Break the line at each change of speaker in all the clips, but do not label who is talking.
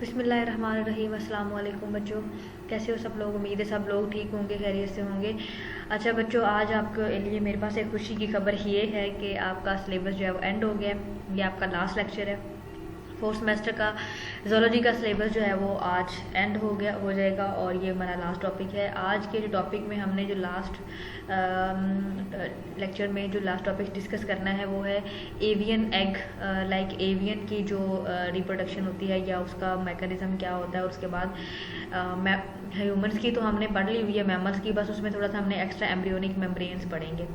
बिस्मिल्लाहिर्रहमानिर्रहीम। अस्सलाम वालेकुम बच्चों, कैसे हो सब लोग। उम्मीद है सब लोग ठीक होंगे, खैरियत से होंगे। अच्छा बच्चों, आज आपके लिए मेरे पास एक खुशी की खबर ये है कि आपका सिलेबस जो है वो एंड हो गया। ये आपका लास्ट लेक्चर है। फोर्थ सेमेस्टर का ज़ूलॉजी का सिलेबस जो है वो आज एंड हो जाएगा और ये हमारा लास्ट टॉपिक है। आज के जो टॉपिक में हमने जो लास्ट लेक्चर में जो लास्ट टॉपिक डिस्कस करना है वो है एवियन एग। लाइक एवियन की जो रिप्रोडक्शन होती है या उसका मैकेनिज्म क्या होता है। उसके बाद ह्यूमंस की तो हमने पढ़ ली हुई है, मैमल्स की बस उसमें थोड़ा सा हमने एक्स्ट्रा एम्ब्रियोनिक मेम्ब्रेन्स पढ़ेंगे।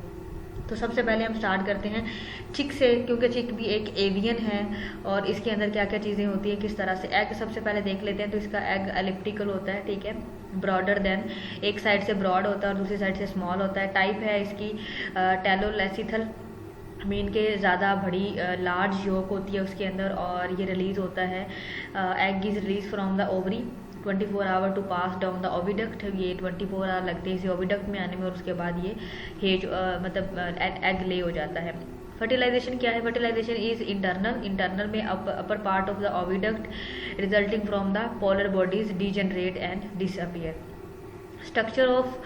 तो सबसे पहले हम स्टार्ट करते हैं चिक से, क्योंकि चिक भी एक एवियन है और इसके अंदर क्या क्या चीज़ें होती है, किस तरह से। एग सबसे पहले देख लेते हैं। तो इसका एग एलिप्टिकल होता है, ठीक है, ब्रॉडर देन, एक साइड से ब्रॉड होता है और दूसरी साइड से स्मॉल होता है। टाइप है इसकी टेलोलेसिथल, मीन के ज़्यादा बड़ी लार्ज योक होती है उसके अंदर और ये रिलीज़ होता है। Egg is release from the ovary 24 hour to pass down the oviduct. ये 24 आवर लगते हैं इसे ओविडक्ट में आने में और उसके बाद ये हेज मतलब एग ले हो जाता है। फर्टिलाइजेशन क्या है? फर्टिलाइजेशन इज इंटरनल में upper part of the oviduct resulting from the polar bodies degenerate and disappear. Structure of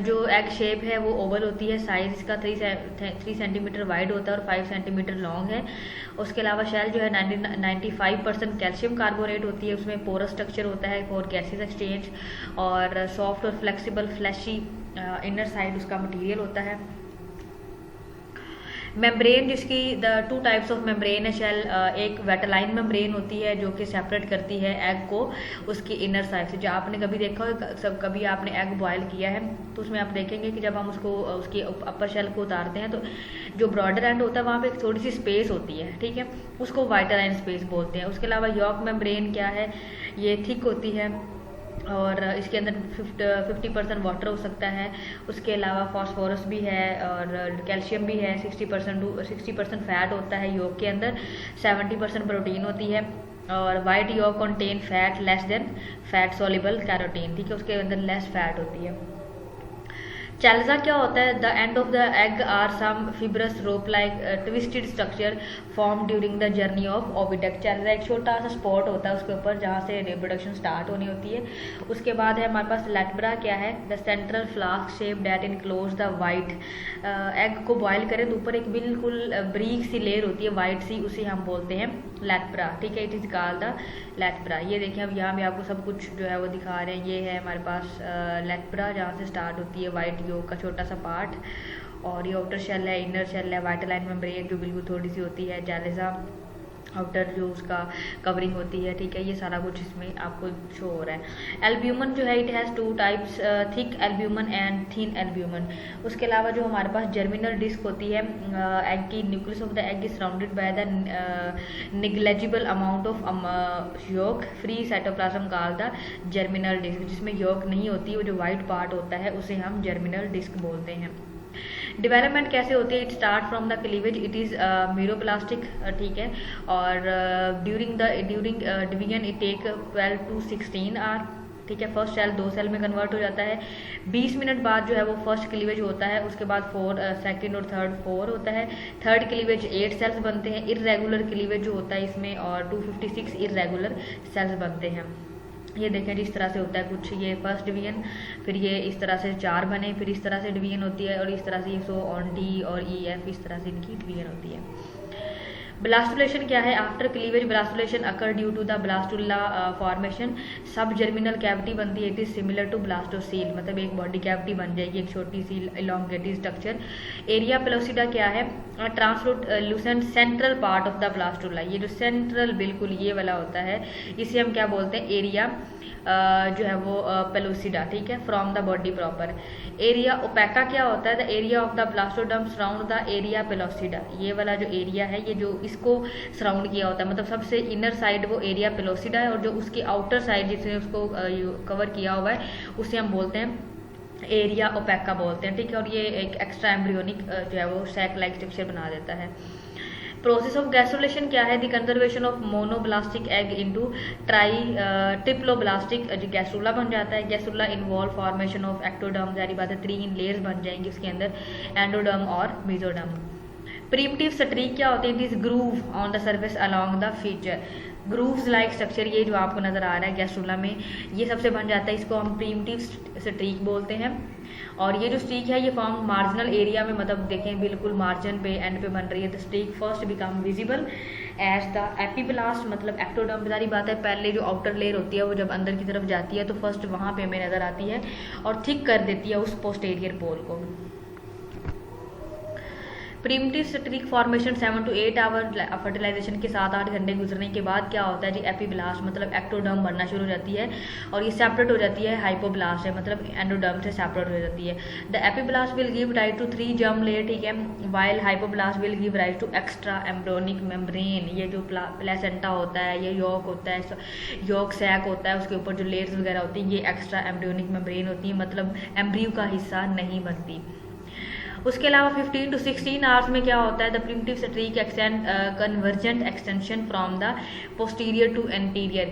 जो एग शेप है वो ओवल होती है। साइज इसका 3 सेंटीमीटर वाइड होता है और 5 सेंटीमीटर लॉन्ग है। उसके अलावा शेल जो है 95% कैल्शियम कार्बोनेट होती है। उसमें पोरस स्ट्रक्चर होता है फॉर गैसेस एक्सचेंज और सॉफ्ट और फ्लेक्सिबल फ्लैशी इनर साइड उसका मटेरियल होता है। मेम्ब्रेन जिसकी द 2 टाइप्स ऑफ मेम्ब्रेन है शेल। एक वेटालाइन मेम्ब्रेन होती है जो कि सेपरेट करती है एग को उसकी इनर साइड से। जो आपने कभी देखा हो, सब कभी आपने एग बॉयल किया है तो उसमें आप देखेंगे कि जब हम उसको उसकी अपर शेल को उतारते हैं तो जो ब्रॉडर एंड होता है वहाँ पे एक थोड़ी सी स्पेस होती है, ठीक है, उसको वेटालाइन स्पेस बोलते हैं। उसके अलावा यॉक मेम्ब्रेन क्या है, ये थिक होती है और इसके अंदर 50% वाटर हो सकता है। उसके अलावा फॉस्फोरस भी है और कैल्शियम भी है। 60% फैट होता है योग के अंदर, 70% प्रोटीन होती है और वाइट योग contain fat less than fat soluble carotene, ठीक है, उसके अंदर लेस फैट होती है। चैल्जा क्या होता है? The end of the egg are some fibrous rope like twisted structure form during the journey of oviduct. Chalaza एक छोटा सा स्पॉट होता है उसके ऊपर जहाँ से रिप्रोडक्शन स्टार्ट होनी होती है। उसके बाद है हमारे पास लैटब्रा क्या है? The central flask shape that enclose the white. Egg को बॉयल करें तो ऊपर एक बिल्कुल ब्रीक सी लेयर होती है वाइट सी, उसे हम बोलते हैं लैटब्रा, ठीक है, इट इज कॉल्ड द लैटब्रा। ये देखें अब यहाँ भी आपको सब कुछ जो है वो दिखा रहे हैं। ये है हमारे पास लैटब्रा जहाँ से स्टार्ट होती है वाइट योग का छोटा सा पार्ट और ये आउटर शेल है, इनर शेल है, वाइटलाइन मेम्ब्रेन जो बिल्कुल थोड़ी सी होती है, जैलेजा आउटर जो उसका कवरिंग होती है, ठीक है, ये सारा कुछ इसमें आपको शो हो रहा है। एल्ब्यूमन जो है it has 2 types, thick albumin and thin albumin. उसके अलावा जो हमारे पास जर्मिनल डिस्क होती है एग की, nucleus of the egg is surrounded by the negligible amount of yolk free cytoplasm called the germinal disc. जिसमें योग नहीं होती, वो जो वाइट पार्ट होता है उसे हम जर्मिनल डिस्क बोलते हैं। डेवलपमेंट कैसे होती है? It start from the cleavage, it is meroblastic, ठीक है, और during division it take 12 to 16 hour, ठीक है। फर्स्ट सेल 2 सेल में कन्वर्ट हो जाता है। 20 मिनट बाद जो है वो फर्स्ट क्लीवेज होता है। उसके बाद सेकंड और थर्ड 4 होता है। थर्ड क्लीवेज 8 सेल्स बनते हैं। इरेगुलर क्लीवेज जो होता है इसमें और 256 इरेगुलर सेल्स बनते हैं। ये देखें जिस तरह से होता है कुछ, ये फर्स्ट डिवीजन, फिर ये इस तरह से 4 बने, फिर इस तरह से डिवीजन होती है और इस तरह से सो ऑन डी और ई एफ इस तरह से इनकी डिवीजन होती है। ब्लास्टुलेशन क्या है? After cleavage blastulation occur due to the blastula formation sub germinal cavity बनती है। It is similar to blastocoel, मतलब एक बॉडी कैविटी बन जाएगी, एक छोटी सी इलोंगेटेड स्ट्रक्चर। एरिया पेलोसिडा क्या है? Translucent central part of the blastula. ये जो सेंट्रल बिल्कुल ये वाला होता है इसे हम क्या बोलते हैं? एरिया जो है वो पेलोसिडा, ठीक है, from the body proper. Area ओपेका क्या होता है? The area of the blastoderm surround the area pellucida. ये वाला जो एरिया है ये जो इसको सराउंड किया होता है, मतलब सबसे इनर साइड वो एरिया पेलोसिडा है और जो उसकी आउटर साइड जिसने उसको कवर किया हुआ है उसे हम बोलते हैं एरिया ओपेका बोलते हैं, ठीक है। और ये एक एक्स्ट्रा एम्ब्रियोनिक जो है वो सैक लाइक स्ट्रक्चर बना देता है। प्रोसेस ऑफ गैसोलेशन क्या है? The conservation of monoblastic egg into triploblastic gastrula बन जाता है। Gastrula involve formation of ectoderm, जारी बात है 3 लेयर्स बन जाएंगी उसके अंदर, एंडोडर्म और मेसोडर्म। प्रीमिटिव स्ट्रीक क्या होती है? This groove on the surface along the feature. Grooves like structure ये जो आपको नज़र आ रहा है गैस्ट्रुला में, ये सबसे बन जाता है, इसको हम प्रीमिटिव स्ट्रीक बोलते हैं। और ये जो स्ट्रीक है ये फॉर्म मार्जिनल एरिया में, मतलब देखें बिल्कुल मार्जिन पे एंड पे बन रही है। The streak first become visible as the epiblast, मतलब एक्टोडर्म, सारी बात है, पहले जो आउटर लेयर होती है वो जब अंदर की तरफ जाती है तो फर्स्ट वहाँ पे हमें नज़र आती है और थिक कर देती है उस पोस्टेरियर पोल को। Primitive streak formation 7 to 8 hour fertilization के 7-8 घंटे गुजरने के बाद क्या होता है जी, एपिब्लास्ट मतलब एक्टोडर्म बनना शुरू हो जाती है और ये सेपरेट हो जाती है, हाइपोब्लास्ट है मतलब एंडोडर्म से सेपरेट हो जाती है। The epiblast will give rise to 3 germ layer, ठीक है, while hypoblast will give rise to extra embryonic membrane. ये जो प्लेसेंटा होता है, ये यॉक होता है, यॉक सैक होता है, उसके ऊपर जो लेयर्स वगैरह होती हैं ये एक्स्ट्रा एम्ब्रियोनिक मेम्ब्रेन होती है, मतलब एम्ब्रियो का हिस्सा नहीं बनती। उसके अलावा 15 to 16 आवर्स में क्या होता है, the primitive streak convergent extension from the posterior to anterior.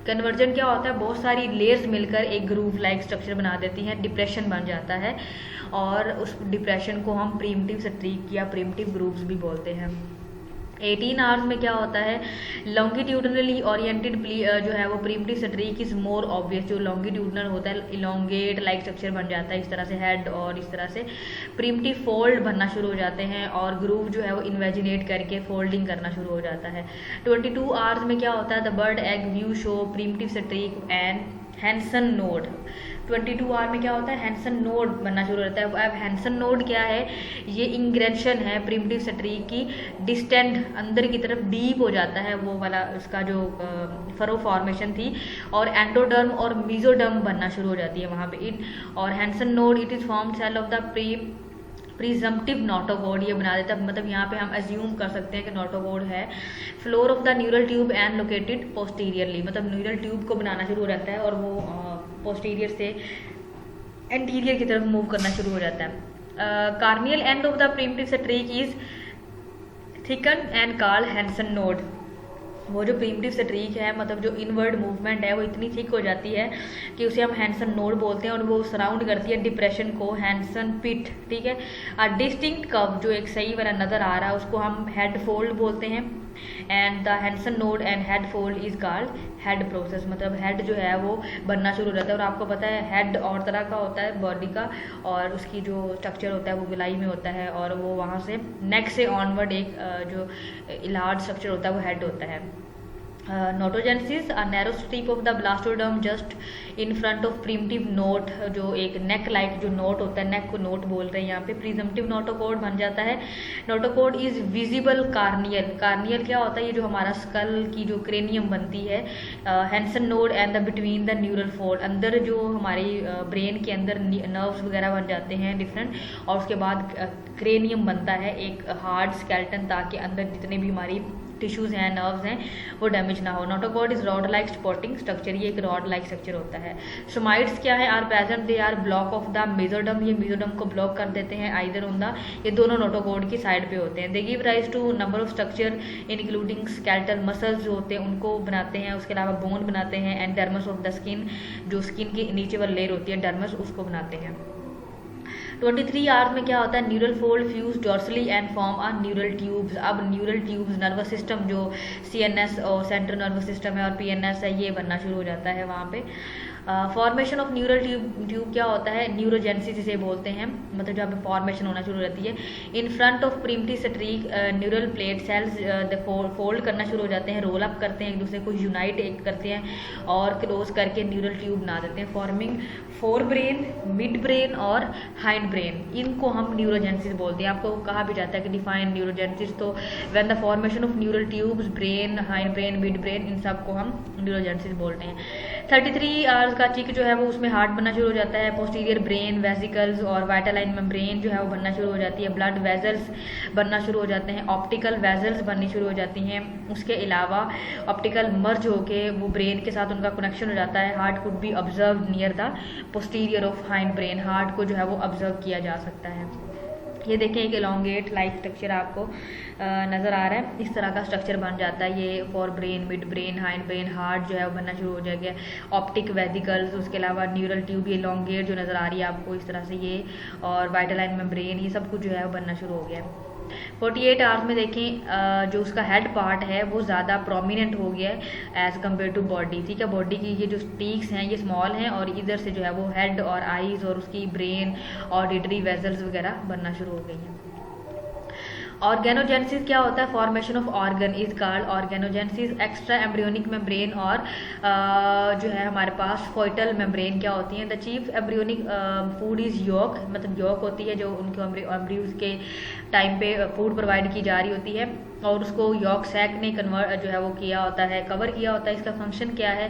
Convergence क्या होता है, बहुत सारी लेयर्स मिलकर एक ग्रूव लाइक स्ट्रक्चर बना देती हैं, डिप्रेशन बन जाता है और उस डिप्रेशन को हम प्रिमिटिव स्ट्रीक या प्रिमिटिव ग्रूव्स भी बोलते हैं। 18 आवर्स में क्या होता है, लॉन्गिट्यूडनली ओरिएंटेड जो है वो primitive streak is more obvious. जो लॉन्गिट्यूडनल होता है इलोंगेट लाइक स्ट्रक्चर बन जाता है इस तरह से हेड, और इस तरह से प्रिमिटिव फोल्ड बनना शुरू हो जाते हैं और ग्रूव जो है वो इन्वेजिनेट करके फोल्डिंग करना शुरू हो जाता है। 22 आवर्स में क्या होता है, the bird egg view show primitive streak and Hensen node. 22 hour में क्या होता है, हैंसन नोड बनना शुरू होता है। अब हैंसन नोड क्या है, ये इंग्रेशन है प्रिमिटिव स्ट्रीक की, डिस्टेंट अंदर की तरफ डीप हो जाता है वो वाला उसका जो फरो फॉर्मेशन थी, और एंडोडर्म और मीजोडर्म बनना शुरू हो जाती है वहाँ पे। और Hensen node it is form cell of the presumptive notochord, ये बना देता है, मतलब यहाँ पे हम अज्यूम कर सकते हैं कि नोटोगोड है। Floor of the neural tube and located posteriorly, मतलब न्यूरल ट्यूब को बनाना शुरू हो जाता है और वो पोस्टीरियर से एंटीरियर की तरफ मूव करना शुरू हो जाता है। Cranial end of the primitive streak is thicken and called Hensen node. वो जो प्रिमिटिव स्ट्रीक है, मतलब जो इनवर्ड मूवमेंट है वो इतनी थिक हो जाती है कि उसे हम हैंसन नोड बोलते हैं और वो सराउंड करती है डिप्रेशन को, हैंसन पिट, ठीक है। डिस्टिंक्ट कर्व जो एक सही वाला नज़र आ रहा है उसको हम हेड फोल्ड बोलते हैं। And the Hensen node and head fold is called head process, मतलब हेड जो है वो बनना शुरू हो जाता है। और आपको पता है हेड और तरह का होता है बॉडी का, और उसकी जो स्ट्रक्चर होता है वो गलाई में होता है, और वो वहाँ से नेक से ऑनवर्ड एक जो लार्ज स्ट्रक्चर होता है वो हेड होता है। Notogenesis, a narrow strip of the blastoderm just in front of primitive knot, जो एक नेक लाइक जो नोट होता है, नेक को नोट बोल रहे हैं यहाँ पे, प्रिजम्पटिव नोटोकोड बन जाता है। Notochord is visible corneal. Corneal क्या होता है, ये जो हमारा स्कल की जो क्रेनियम बनती है, Hensen node and the between the neural fold, अंदर जो हमारी ब्रेन के अंदर नर्व्स वगैरह बन जाते हैं डिफरेंट, और उसके बाद क्रेनियम बनता है एक हार्ड स्केलेटन, ताकि अंदर जितने भी हमारी टिश्यूज हैं, नर्व्स हैं, वो डैमेज ना हो। Notochord is rod like supporting structure, ये एक रॉड लाइक स्ट्रक्चर होता है। सोमाइट्स क्या है, are present, they are block of the mesoderm, ये मेसोडर्म को ब्लॉक कर देते हैं आइदर ऑन द, ये दोनों नोटोकॉड की साइड पे होते हैं। They give rise to number of structure including skeletal muscles जो होते हैं उनको बनाते हैं, उसके अलावा बोन बनाते हैं, and dermis of the skin, जो स्किन की नीचे वाली लेयर होती है डर्मस, उसको बनाते हैं। 23 आवर्स में क्या होता है, neural fold fuse dorsally and form uh neural tubes. अब न्यूरल ट्यूब्स नर्वस सिस्टम जो CNS और सेंट्रल नर्वस सिस्टम है और PNS है, ये बनना शुरू हो जाता है वहाँ पे। फॉर्मेशन ऑफ न्यूरल ट्यूब क्या होता है, न्यूरोजेनेसिस इसे बोलते हैं, मतलब जहाँ पे फॉर्मेशन होना शुरू हो जाती है। In front of primitive streak neural plate cells fold करना शुरू हो जाते हैं, रोल अप करते हैं, एक दूसरे को यूनाइट एक करते हैं और क्लोज करके न्यूरल ट्यूब बना देते हैं, forming fore brain, mid brain और हाइंड ब्रेन। इनको हम न्यूरोजेनेसिस बोलते हैं। आपको कहा भी जाता है कि डिफाइन न्यूरोजेनेसिस, तो when the formation of neural tubes, brain, hind brain, mid brain, इन सब को हम न्यूरोजेनेसिस बोलते हैं। 33 आवर्स का चिक जो है वो उसमें हार्ट बनना शुरू हो जाता है, पोस्टीरियर ब्रेन वेसिकल्स और वाइटालाइन मेम्ब्रेन जो है वो बनना शुरू हो जाती है, ब्लड वेजल्स बनना शुरू हो जाते हैं, ऑप्टिकल वेजल्स बननी शुरू हो जाती हैं। उसके अलावा ऑप्टिकल मर्ज होके वो ब्रेन के साथ उनका कनेक्शन हो जाता है। Heart could be observe near the posterior of hind brain, heart को जो है वो ऑब्जर्व किया जा सकता है। ये देखें एक एलोंगेट लाइक स्ट्रक्चर आपको नज़र आ रहा है, इस तरह का स्ट्रक्चर बन जाता है। ये for brain, mid brain, hind brain, heart जो है वो बनना शुरू हो जाएगा, ऑप्टिक वेसिकल्स, उसके अलावा न्यूरल ट्यूब, ये एलोंगेट जो नज़र आ रही है आपको इस तरह से ये, और वाइटालाइन मेम्ब्रेन, ये सब कुछ जो है वो बनना शुरू हो गया है। 48 आवर्स में देखें जो उसका हेड पार्ट है वो ज़्यादा प्रोमिनेंट हो गया है एज़ कम्पेयर टू बॉडी, ठीक है। बॉडी की ये जो टीक्स हैं ये स्मॉल हैं और इधर से जो है वो हेड और आईज और उसकी ब्रेन ऑडिटरी वेजल्स वगैरह बनना शुरू हो गई हैं। ऑर्गेनोजेनेसिस क्या होता है? Formation of organ is called organogenesis. Extra embryonic membrane और जो है हमारे पास फोइटल मेम्ब्रेन क्या होती हैं? The chief embryonic food is yolk, मतलब यॉक होती है जो उनको एम्ब्रियोज के टाइम पे फूड प्रोवाइड की जा रही होती है और उसको यॉक सैक ने कन्वर्ट जो है वो किया होता है, कवर किया होता है। इसका फंक्शन क्या है?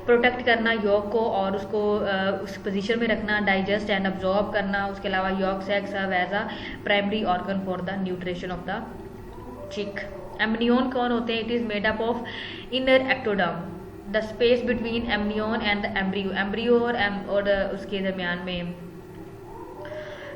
प्रोटेक्ट करना यॉक को और उसको उस पोजीशन में रखना, डाइजेस्ट एंड अब्जॉर्ब करना। उसके अलावा yolk sac serve as a primary organ for the nutrition of the chick. Amnion कौन होते हैं? It is made up of inner ectoderm, the space between amnion and the embryo. Embryo और उसके दरमियान में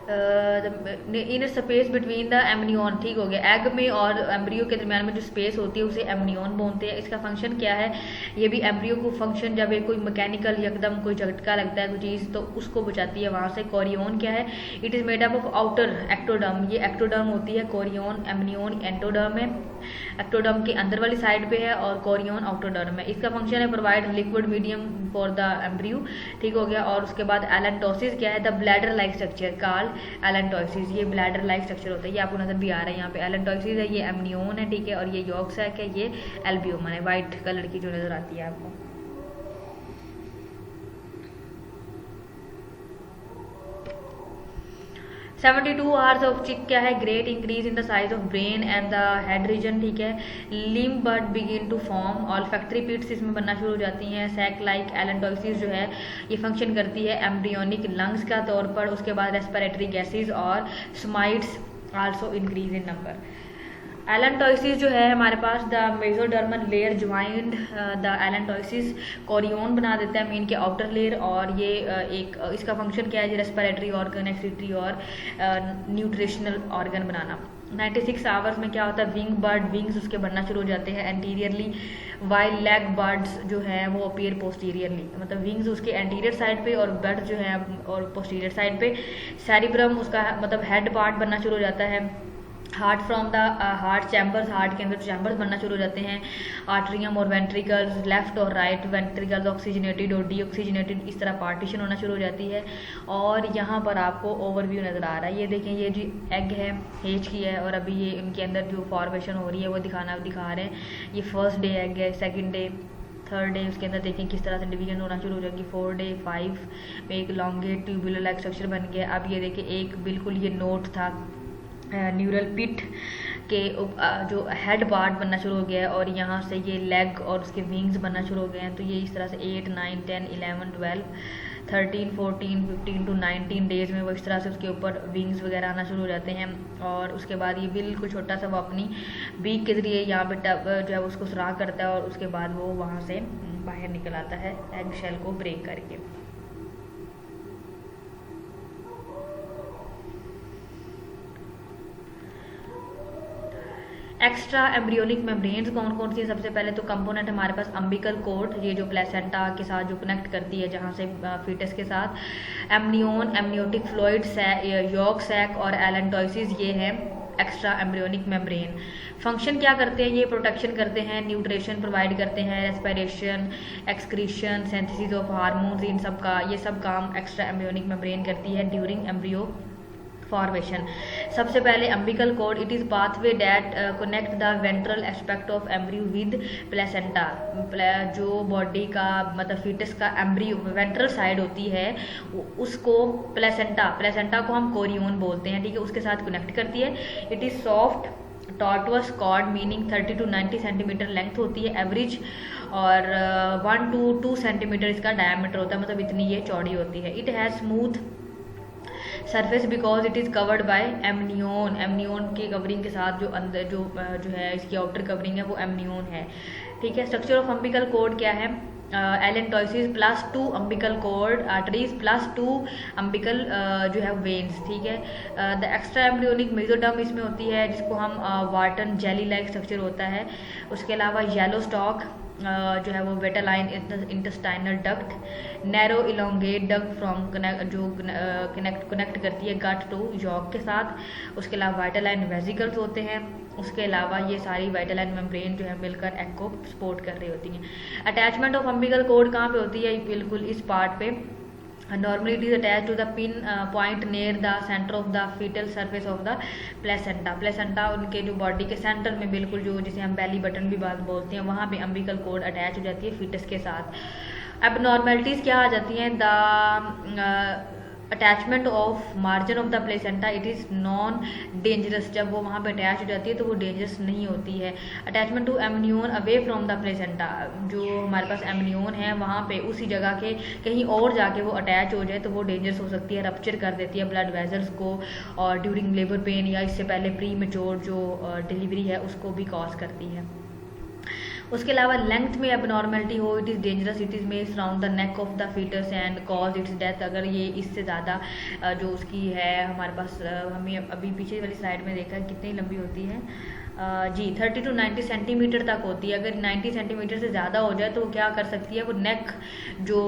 in space between the amnion, ठीक हो गया। एग में और एम्ब्रियो के दरमियान में जो स्पेस होती है उसे एम्नियोन बोलते हैं। इसका फंक्शन क्या है? ये भी एम्ब्रियो को फंक्शन, जब कोई मैकेनिकल एकदम कोई झटका लगता है कोई चीज़ तो उसको बचाती है वहाँ से। कोरियोन क्या है? It is made up of outer ectoderm, ये एक्टोडर्म होती है। कोरियोन एम्नियोन एंटोडर्म है, एक्टोडर्म के अंदर वाली साइड पे है और कोरियोन आउटोडर्म है। इसका फंक्शन है provide liquid medium for the embryo, ठीक हो गया। और उसके बाद एलेंटोसिस क्या है? The bladder like structure called allantois, ये ब्लैडर लाइक स्ट्रक्चर होता है। ये आपको नजर भी आ रहा है यहाँ पे, एलेंटोसिस है, ये एम्नियोन है, ठीक है। और ये यॉक सैक है, ये एल्ब्यूमन है, व्हाइट कलर की जो नजर आती है आपको। सेवेंटी 72 आवर्स ऑफ चिक क्या है? Great increase in the size of brain and the head region, ठीक है। Limb bud begin to form, olfactory pits इसमें बनना शुरू हो जाती हैं। सैक लाइक एलेंटोसिस जो है ये फंक्शन करती है एम्ब्रियोनिक लंग्स का तौर पर। उसके बाद रेस्पिरेटरी गैसेज और somites also increase in number. Allantois जो है हमारे पास the mesodermal layer joined the allantois chorion बना देता है मेन के आउटर लेयर। और ये एक इसका फंक्शन क्या है? रेस्पिरेटरी ऑर्गन, एक्सक्रीटरी और न्यूट्रिशनल ऑर्गन बनाना। 96 आवर्स में क्या होता है? विंग बर्ड विंग्स उसके बनना शुरू हो जाते हैं एंटीरियरली, वाइल लेग बर्ड्स जो है वो अपीयर पोस्टीरियरली, मतलब विंग्स उसके एंटीरियर साइड पे और बर्ड जो है और पोस्टीरियर साइड पे। सेरिब्रम उसका मतलब हेड पार्ट बनना शुरू हो जाता है। Heart from the heart chambers, heart के अंदर चैम्बर्स बनना शुरू हो जाते हैं। आर्ट्रियम और वेंट्रिकल्स, लेफ्ट और राइट वेंट्रिकल्स ऑक्सीजनेटेड और डीऑक्सीजनेटेड, इस तरह पार्टीशन होना शुरू हो जाती है। और यहाँ पर आपको ओवरव्यू नज़र आ रहा है, ये देखें ये जो एग है हेज की है और अभी ये इनके अंदर जो फॉर्मेशन हो रही है वो दिखा रहे हैं। ये फर्स्ट डे एग है, सेकेंड डे, थर्ड डे उसके अंदर देखें किस तरह से डिवीजन होना शुरू हो जाएगी। 4 डे 5 में एक लॉन्गेट ट्यूबुलर लाइक स्ट्रक्चर बन गया। अब ये देखें एक बिल्कुल ये नोट था न्यूरल पिट के जो हेड पार्ट बनना शुरू हो गया है और यहाँ से ये लेग और उसके विंग्स बनना शुरू हो गए हैं। तो ये इस तरह से 8, 9, 10, 11, 12, 13, 14, 15 to 19 डेज में वो इस तरह से उसके ऊपर विंग्स वगैरह आना शुरू हो जाते हैं। और उसके बाद ये बिल्कुल छोटा सा वो अपनी बीक के जरिए यहाँ पे जो है उसको सुराख करता है और उसके बाद वो वहाँ से बाहर निकल आता है एग शेल को ब्रेक करके। एक्स्ट्रा एम्ब्रियोनिक मेम्ब्रेन्स कौन कौन सी? सबसे पहले तो कंपोनेंट हमारे पास अम्बिकल कोड, ये जो प्लेसेंटा के साथ जो कनेक्ट करती है जहाँ से फीटस के साथ। Amnion, amniotic fluid, yolk sac और एलेंटोसिस, ये है एक्स्ट्रा एम्ब्रियोनिक मेम्ब्रेन। फंक्शन क्या करते हैं? ये प्रोटेक्शन करते हैं, न्यूट्रिशन प्रोवाइड करते हैं, respiration, excretion, synthesis of hormones, इन सब का ये सब काम एक्स्ट्रा एम्ब्रियोनिक मेम्ब्रेन करती है ड्यूरिंग एम्ब्रियो फॉर्मेशन। सबसे पहले umbilical code, it is pathway that connect the ventral aspect of embryo with placenta. जो बॉडी का मतलब फीटस का एम्ब्रियो वेंट्रल साइड होती है उसको प्लेसेंटा को हम कोरियोन बोलते हैं, ठीक है, उसके साथ कनेक्ट करती है। It is soft tortuous cord meaning 30 to 90 centimetre length होती है एवरेज और 1 to 2 सेंटीमीटर इसका डायमीटर होता है, मतलब इतनी ये चौड़ी होती है। It has smooth surface because it is covered by amnion. Amnion की कवरिंग के साथ जो अंदर जो है इसकी आउटर कवरिंग है वो एमनियोन है, ठीक है। स्ट्रक्चर ऑफ अम्बिकल कोड क्या है? एलेंटोसिस +2 अम्बिकल कोड आर्टरीज +2 अम्बिकल जो है वेन्स, ठीक है। द एक्स्ट्रा एम्ब्रियोनिक मेसोडर्म इसमें होती है जिसको हम वार्टन जेली लाइक स्ट्रक्चर होता है। उसके अलावा येलो स्टॉक जो है वो vitelline intestinal duct, narrow elongate duct from जो कनेक्ट करती है गट टू यॉर्क के साथ। उसके अलावा वाइटालाइन वेसिकल्स होते हैं। उसके अलावा ये सारी वाइटालाइन मेम्ब्रेन जो है मिलकर एग को सपोर्ट कर रही होती हैं। अटैचमेंट ऑफ अम्बिकल कोड कहाँ पे होती है? बिल्कुल इस पार्ट पे। Normally it is attached to the pin point near the center of the fetal surface of the placenta। Placenta उनके जो बॉडी के सेंटर में बिल्कुल जो जिसे हम बेली बटन भी बात बोलते हैं वहाँ पे अम्बिकल कोड अटैच हो जाती है फीटस के साथ। अब नॉर्मेलिटीज़ क्या आ जाती हैं? The attachment of margin of the placenta it is non dangerous. जब वो वहाँ पे अटैच हो जाती है तो वो डेंजरस नहीं होती है। Attachment to amnion away from the placenta, जो हमारे पास एमनियोन है वहाँ पे उसी जगह के कहीं और जाके वो अटैच हो जाए तो वो डेंजरस हो सकती है, रप्चर कर देती है ब्लड वेजल्स को, और ड्यूरिंग लेबर पेन या इससे पहले प्री मेच्योर जो डिलीवरी है उसको भी कॉज करती है। उसके अलावा लेंथ में एबनॉर्मेलिटी हो, it is dangerous, it is may surround the neck of the foetus and cause its death. अगर ये इससे ज़्यादा जो उसकी है हमारे पास, हमें अभी पीछे वाली स्लाइड में देखा है कितनी लंबी होती है जी 30 to 90 सेंटीमीटर तक होती है। अगर 90 सेंटीमीटर से ज़्यादा हो जाए तो वो क्या कर सकती है? वो नेक जो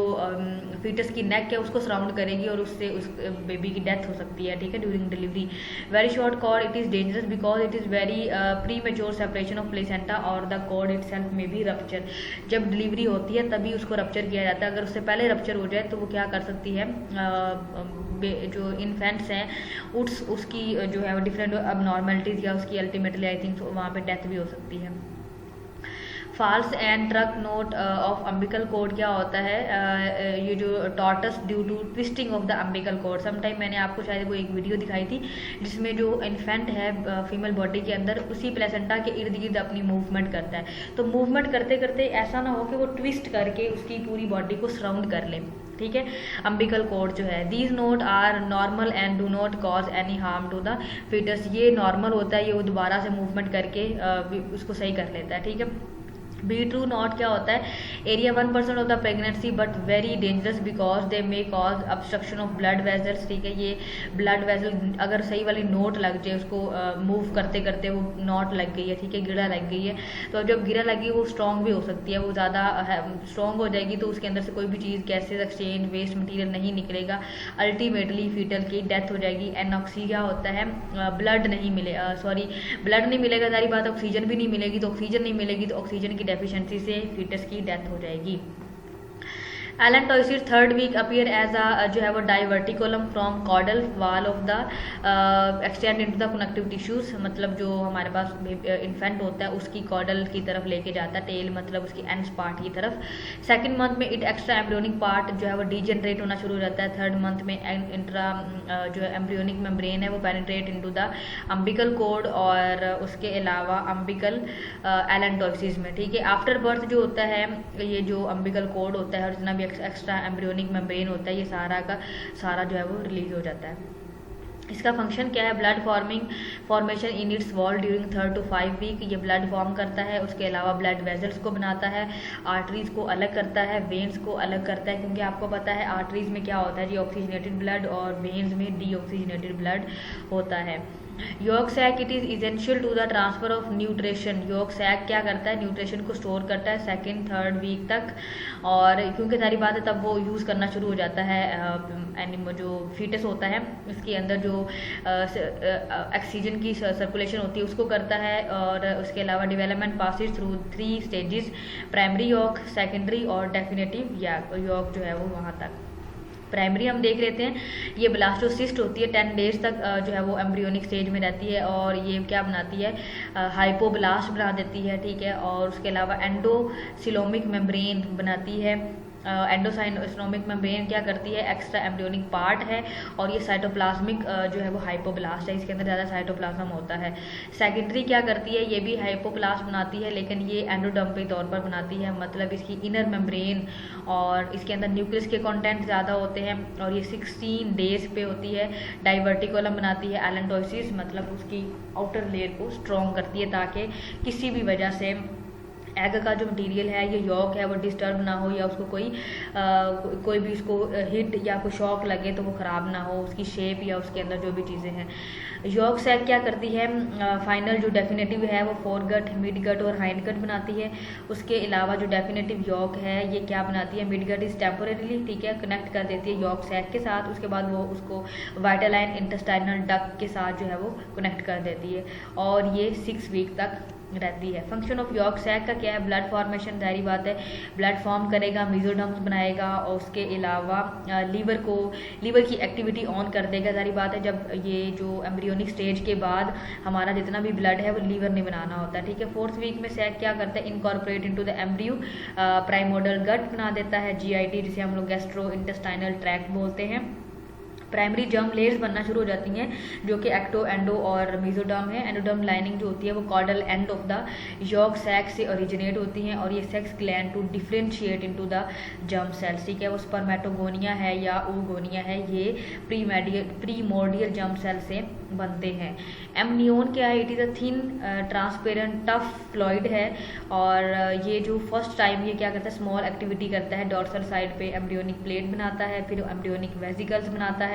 फीटस की नेक है उसको सराउंड करेगी और उससे उस बेबी की डेथ हो सकती है, ठीक है, during delivery. Very short cord it is dangerous because it is very premature separation of placenta और द कॉर्ड इट सेल्फ में भी रप्चर। जब डिलीवरी होती है तभी उसको रप्चर किया जाता है। अगर उससे पहले रप्चर हो जाए तो वो क्या कर सकती है? जो इन्फेंट्स हैं उसकी जो है वो डिफरेंट अबनॉर्मलिटीज़ या उसकी अल्टीमेटली आई थिंक वहाँ पे डेथ भी हो सकती है। False and true knot of umbilical cord क्या होता है? ये जो tortuous due to twisting of the umbilical cord. Sometime मैंने आपको शायद वो एक वीडियो दिखाई थी जिसमें जो इन्फेंट है फीमेल बॉडी के अंदर उसी प्लेसेंटा के इर्द गिर्द अपनी मूवमेंट करता है। तो मूवमेंट करते करते ऐसा ना हो कि वो ट्विस्ट करके उसकी पूरी बॉडी को सराउंड कर ले, ठीक है। अम्बिकल कोड जो है, these not are normal and do not cause any harm to the foetus. ये नॉर्मल होता है, ये वो दोबारा से मूवमेंट करके उसको सही कर लेता है, ठीक है। बी ट्रू नॉट क्या होता है? Area 1% of the pregnancy but very dangerous because they may cause obstruction of blood vessels, ठीक है। ये ब्लड वेजल अगर सही वाली नोट लग जाए, उसको मूव करते करते वो नॉट लग गई है, ठीक है, गिरा लग गई है, तो जब गिरा लगी वो स्ट्रॉन्ग भी हो सकती है। वो ज़्यादा स्ट्रॉन्ग हो जाएगी तो उसके अंदर से कोई भी चीज़ गैसेज एक्सचेंज वेस्ट मटीरियल नहीं निकलेगा, अल्टीमेटली फीटल की डेथ हो जाएगी। एनॉक्सिया होता है, ब्लड नहीं मिले ब्लड नहीं मिलेगा, सारी बात, ऑक्सीजन भी नहीं मिलेगी, तो ऑक्सीजन नहीं मिलेगी तो ऑक्सीजन की डेफिशिएंसी से फीटस की डेथ हो जाएगी। Allantois third week appear as a जो है वो diverticulum from caudal wall of the extend into the connective tissues. मतलब जो हमारे पास इन्फेंट होता है उसकी कॉर्डल की तरफ लेके जाता है, टेल मतलब उसकी एंड्स पार्ट की तरफ। सेकंड मंथ में इट एक्स्ट्रा एम्ब्रियोनिक पार्ट जो है वो डीजनरेट होना शुरू हो जाता है। थर्ड मंथ में इंट्रा जो एम्ब्रियोनिक मेम्ब्रेन है वो penetrate into the umbilical code और उसके अलावा अम्बिकल एलेंटोइसिस में, ठीक है। आफ्टर बर्थ जो होता है ये जो अम्बिकल कोड होता है और जितना भी एक्स्ट्रा एम्ब्रियोनिक मेम्ब्रेन होता है ये सारा का सारा जो है वो रिलीज हो जाता है। इसका फंक्शन क्या है? Blood formation in its wall during 3 to 5 week. ये ब्लड फॉर्म करता है, उसके अलावा ब्लड वेजल्स को बनाता है, आर्टरीज को अलग करता है, वेन्स को अलग करता है, क्योंकि आपको पता है आर्टरीज में क्या होता है जी, ऑक्सीजनेटेड ब्लड, और वेन्स में डीऑक्सीजनेटेड ब्लड होता है। Yolk sac it is essential to the transfer of nutrition. Yolk sac क्या करता है? न्यूट्रिशन को स्टोर करता है 2nd 3rd वीक तक, और क्योंकि सारी बात है तब वो यूज़ करना शुरू हो जाता है एनिमल जो फीटस होता है इसके अंदर जो ऑक्सीजन की सर्कुलेशन होती है उसको करता है। और उसके अलावा development passes through 3 stages, primary York, secondary और डेफिनेटिव यॉर्क जो है वो वहाँ तक। प्राइमरी हम देख लेते हैं, ये ब्लास्टोसिस्ट होती है, 10 डेज तक जो है वो एम्ब्रियोनिक स्टेज में रहती है, और ये क्या बनाती है? हाइपोब्लास्ट बना देती है, ठीक है। और उसके अलावा एंडोसिलोमिक मेम्ब्रेन बनाती है। एंडोसाइनोमिक मेम्ब्रेन क्या करती है? एक्स्ट्रा एम्ब्रियोनिक पार्ट है, और ये साइटोप्लाज्मिक जो है वो हाइपोब्लास्ट है, इसके अंदर ज़्यादा साइटोप्लाज्म होता है। सेकेंडरी क्या करती है? ये भी हाइपोब्लास्ट बनाती है, लेकिन ये एंडोडर्म के तौर पर बनाती है, मतलब इसकी इनर मेम्ब्रेन और इसके अंदर न्यूक्लियस के कंटेंट ज़्यादा होते हैं, और ये 16 डेज पे होती है। डाइवर्टिकुलम बनाती है एलेंटोइसिस, मतलब उसकी आउटर लेयर को स्ट्रॉन्ग करती है ताकि किसी भी वजह से एग का जो मटेरियल है, ये यॉक है, वो डिस्टर्ब ना हो या उसको कोई भी उसको हिट या कोई शॉक लगे तो वो ख़राब ना हो, उसकी शेप या उसके अंदर जो भी चीज़ें हैं। यॉक सैक क्या करती है, फाइनल जो डेफिनेटिव है वो फोरगट, मिड गट और हाइंड गट बनाती है। उसके अलावा जो डेफिनेटिव यॉक है ये क्या बनाती है, मिड गट इज टेम्पोरेली, ठीक है, कनेक्ट कर देती है यॉक सैक के साथ। उसके बाद वो उसको वाइटालाइन इंटेस्टाइनल डक्ट के साथ जो है वो कनेक्ट कर देती है और ये 6 वीक तक रहती है। फंक्शन ऑफ यॉक सैक का क्या है, ब्लड फॉर्मेशन, जारी बात है, ब्लड फॉर्म करेगा, मेसोडर्म्स बनाएगा और उसके अलावा लीवर की एक्टिविटी ऑन कर देगा। जारी बात है, जब ये जो एम्ब्रियोनिक स्टेज के बाद हमारा जितना भी ब्लड है वो लीवर ने बनाना होता है, ठीक है। 4th वीक में सैक क्या करता है, incorporate into the embryo, primordial gut बना देता है, जीआईटी जिसे हम लोग गैस्ट्रो इंटेस्टाइनल ट्रैक्ट बोलते हैं। प्राइमरी जर्म लेयर्स बनना शुरू हो जाती हैं जो कि एक्टो, एंडो और मेसोडर्म है। एंडोडर्म लाइनिंग जो होती है वो caudal end of the yolk sac से ओरिजिनेट होती हैं और ये sex gland to differentiate into the germ cells, ठीक है। वो स्पर्मेटोगोनिया है या oogonia है, ये प्रीमोर्डियल जर्म सेल से बनते हैं। एमनियोन क्या है, it is a thin transparent tough fluid है और ये जो फर्स्ट टाइम ये क्या करता है, स्मॉल एक्टिविटी करता है, डॉर्सल साइड पे एम्ब्रियोनिक प्लेट बनाता है, फिर एम्ब्रियोनिक वेसिकल्स बनाता है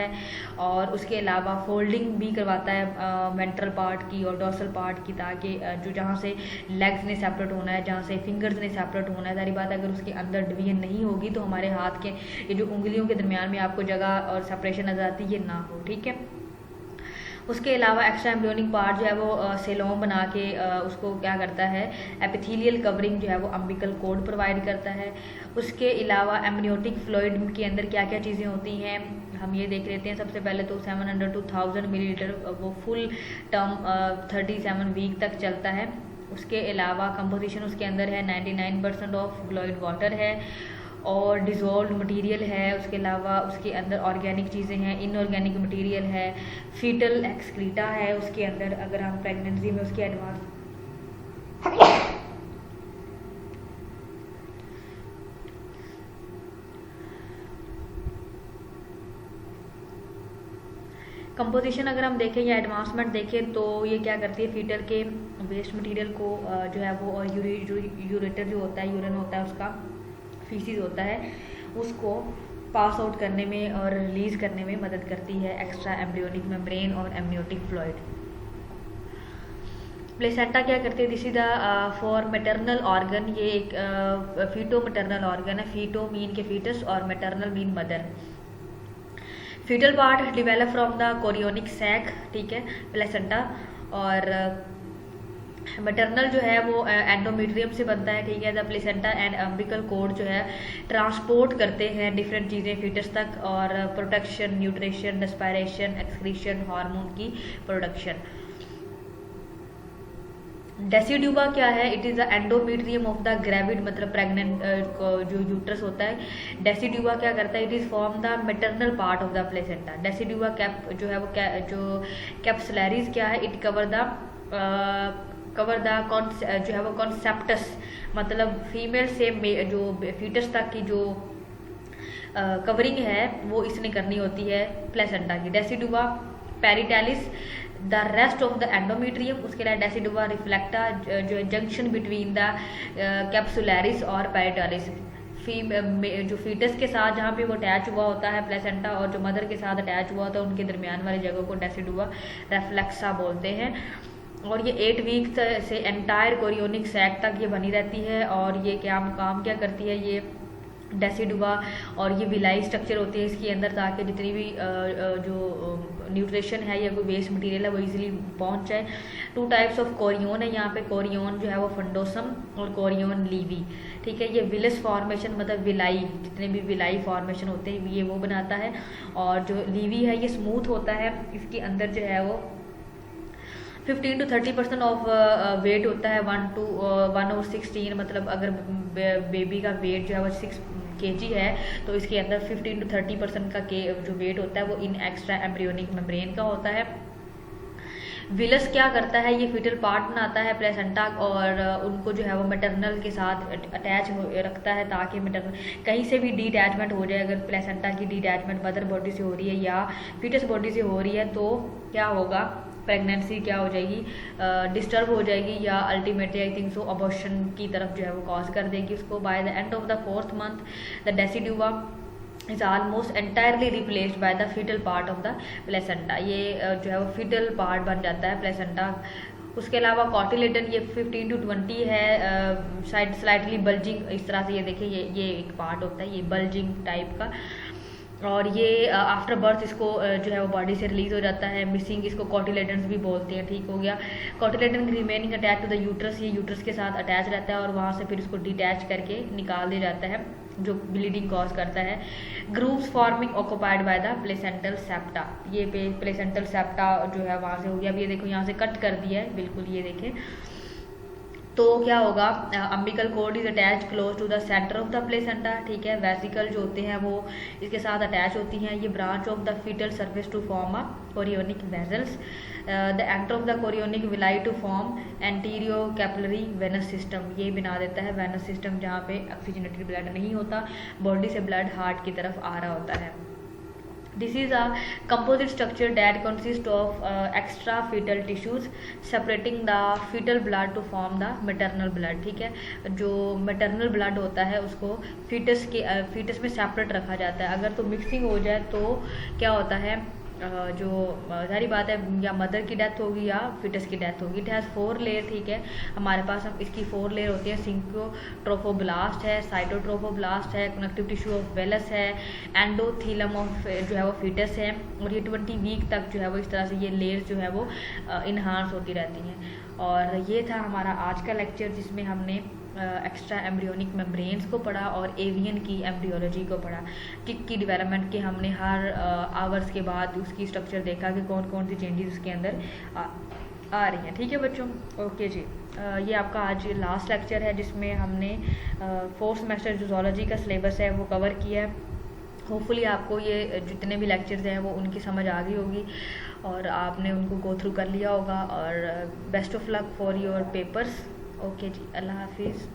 और उसके अलावा फोल्डिंग भी करवाता है वेंट्रल पार्ट की और डॉर्सल पार्ट की, ताकि जो जहाँ से लेग्स ने सेपरेट होना है, जहाँ से फिंगर्स ने सेपरेट होना है, सारी बात अगर उसके अंदर डिवीजन नहीं होगी तो हमारे हाथ के ये जो उंगलियों के दरमियान में आपको जगह और सेपरेशन नजर आती है, ये ना हो, ठीक है। उसके अलावा एक्स्ट्रा एम्ब्रियोनिक पार्ट जो है वो सेलोम बना के उसको क्या करता है, एपिथेलियल कवरिंग जो है वो अम्बिकल कोड प्रोवाइड करता है। उसके अलावा एमनियोटिक फ्लूइड के अंदर क्या क्या चीज़ें होती हैं हम ये देख लेते हैं। सबसे पहले तो 700 to 1000 मिलीलीटर वो फुल टर्म 37 वीक तक चलता है। उसके अलावा कंपोजिशन उसके अंदर है 99% ऑफ फ्लूइड वाटर है और डिज़ोल्व मटेरियल है। उसके अलावा उसके अंदर ऑर्गेनिक चीज़ें हैं, इनऑर्गेनिक मटेरियल है, फीटल एक्सक्रीटा है उसके अंदर। अगर हम प्रेगनेंसी में उसके एडवांस कंपोजिशन अगर हम देखें या एडवांसमेंट देखें तो ये क्या करती है, फीटल के वेस्ट मटेरियल को जो है वो और यूरेटर जो होता है, यूरिन होता है उसका, फीसिस होता है, उसको पास आउट करने में और रिलीज करने में मदद करती है एक्स्ट्रा एम्ब्रियोनिक मेम्ब्रेन और एमनियोटिक फ्लूइड। प्लेसेंटा क्या करती है, this is the for maternal organ, ये एक फीटो मैटरनल ऑर्गन है। फीटो मीन के फीटस और maternal mean mother. Foetal part develop from the chorionic sac, ठीक है, प्लेसेंटा। और मैटरनल जो है वो एंडोमेट्रियम से बनता है, ठीक है। The placenta and umbilical cord जो है ट्रांसपोर्ट करते हैं डिफरेंट चीज़ें फीटस तक और protection, nutrition, respiration, excretion, hormone की प्रोडक्शन। डेसिड्यूबा क्या है, it is the endometrium of the gravid, मतलब प्रेग्नेंट जो यूट्रस होता है। डेसिड्यूबा क्या करता है, it is form the maternal part of the placenta. Decidua cap जो है वो जो कैप्सुलैरिस क्या है, इट कवर द जो है वो कॉन्सेप्टस, मतलब फीमेल से जो फीटस तक की जो कवरिंग है वो इसने करनी होती है प्लेसेंटा की। Decidua parietalis the rest of the endometrium. उसके लिए डेसिडुआ रिफ्लेक्टा जो है जंक्शन बिटवीन द कैप्सुलैरिस और पेरिटेलिस, जो फीटस के साथ जहाँ पे वो अटैच हुआ होता है प्लेसेंटा और जो मदर के साथ अटैच हुआ होता है उनके दरमियान वाली जगह को डेसिडुआ रेफ्लेक्सा बोलते हैं। और ये 8 वीक से एंटायर कोरियोनिक सैक तक ये बनी रहती है और ये काम क्या करती है, ये डेसिडुआ और ये विलाई स्ट्रक्चर होती है इसके अंदर, ताकि जितनी भी जो न्यूट्रिशन है या कोई वेस्ट मटेरियल है वो इजीली पहुंच जाए। 2 टाइप्स ऑफ कोरियोन है यहाँ पे, कोरियोन जो है वो फंडोसम और कोरियोन लीवी, ठीक है। ये विलस फॉर्मेशन मतलब विलाई, जितने भी विलाई फॉर्मेशन होते हैं ये वो बनाता है। और जो लीवी है ये स्मूथ होता है, इसके अंदर जो है वो 15 to 30% ऑफ वेट होता है, 1/16, मतलब अगर बेबी का वेट जो है वो 6 kg है तो इसके अंदर 15 to 30% का जो वेट होता है वो इन एक्स्ट्रा एम्ब्रियोनिक मेम्ब्रेन का होता है। विलस क्या करता है, ये फीटल पार्ट बनाता है प्लेसेंटा और उनको जो है वो मैटरनल के साथ अटैच रखता है, ताकि मैटरनल कहीं से भी डिटैचमेंट हो जाए। अगर प्लेसेंटा की डिटैचमेंट मदर बॉडी से हो रही है या फीटस बॉडी से हो रही है तो क्या होगा, प्रेगनेंसी क्या हो जाएगी, डिस्टर्ब हो जाएगी, या ultimately I think so abortion की तरफ जो है वो कॉज कर देगी उसको। By the end of the 4th month the decidua is almost entirely replaced by the foetal part of the placenta. ये जो है वो फीटल पार्ट बन जाता है प्लेसेंटा। उसके अलावा कॉटिलेडन ये 15 to 20 है, साइड स्लाइटली बल्जिंग, इस तरह से ये देखिए ये एक पार्ट होता है ये बल्जिंग टाइप का। और ये आफ्टर बर्थ इसको जो है वो बॉडी से रिलीज हो जाता है। मिसिंग इसको कॉटिलेडन्स भी बोलते हैं, ठीक हो गया। Cotyledon remaining attach to the uterus, ये यूट्रस के साथ अटैच रहता है और वहाँ से फिर इसको डिटैच करके निकाल दिया जाता है, जो ब्लीडिंग कॉज करता है। Grooves forming occupied by the placental septa, ये प्लेसेंटल सेप्टा जो है वहाँ से हो गया। अब ये देखो यहाँ से कट कर दिया है बिल्कुल, ये देखें। तो क्या होगा, umbilical cord is attach close to the centre of the placenta, ठीक है। वेसिकल जो होते हैं वो इसके साथ अटैच होती हैं। ये branch of the foetal surface to form a chorionic vessels. The enter of the chorionic villi to form arterio capillary venous system, ये बना देता है वेनस सिस्टम जहाँ पे ऑक्सीजनेटेड ब्लड नहीं होता, बॉडी से ब्लड हार्ट की तरफ आ रहा होता है। This is a composite structure that consists of extra fetal tissues separating the fetal blood to form the maternal blood, ठीक है। जो maternal blood होता है उसको फीटस में सेपरेट रखा जाता है। अगर तो मिक्सिंग हो जाए तो क्या होता है, जो सारी बात है, या मदर की डेथ होगी या फिटस की डेथ होगी। इट हैज़ 4 लेयर, ठीक है। हमारे पास हम इसकी 4 लेयर होती है। सिंक्रोट्रोफोब्लास्ट है, साइटोट्रोफोब्लास्ट है, कनेक्टिव टिश्यू ऑफ वेलस है, एंडोथीलम ऑफ जो है वो फिटस है। और ये 20 वीक तक जो है वो इस तरह से ये लेयर्स जो है वो इन्हांस होती रहती हैं। और ये था हमारा आज का लेक्चर, जिसमें हमने एक्स्ट्रा एम्ब्रियोनिक मेम्ब्रेन्स को पढ़ा और एवियन की एम्ब्रियोलॉजी को पढ़ा। टिक की डेवलपमेंट के हमने हर आवर्स के बाद उसकी स्ट्रक्चर देखा कि कौन कौन सी चेंजेस उसके अंदर आ रही हैं, ठीक है बच्चों। ओके जी, ये आपका आज लास्ट लेक्चर है जिसमें हमने 4th सेमेस्टर जूलॉजी का सिलेबस है वो कवर किया है। होपफुली आपको ये जितने भी लेक्चर्स हैं वो उनकी समझ आ गई होगी और आपने उनको गो थ्रू कर लिया होगा। और best of luck for your papers. Okay जी, अल्लाह हाफिज़।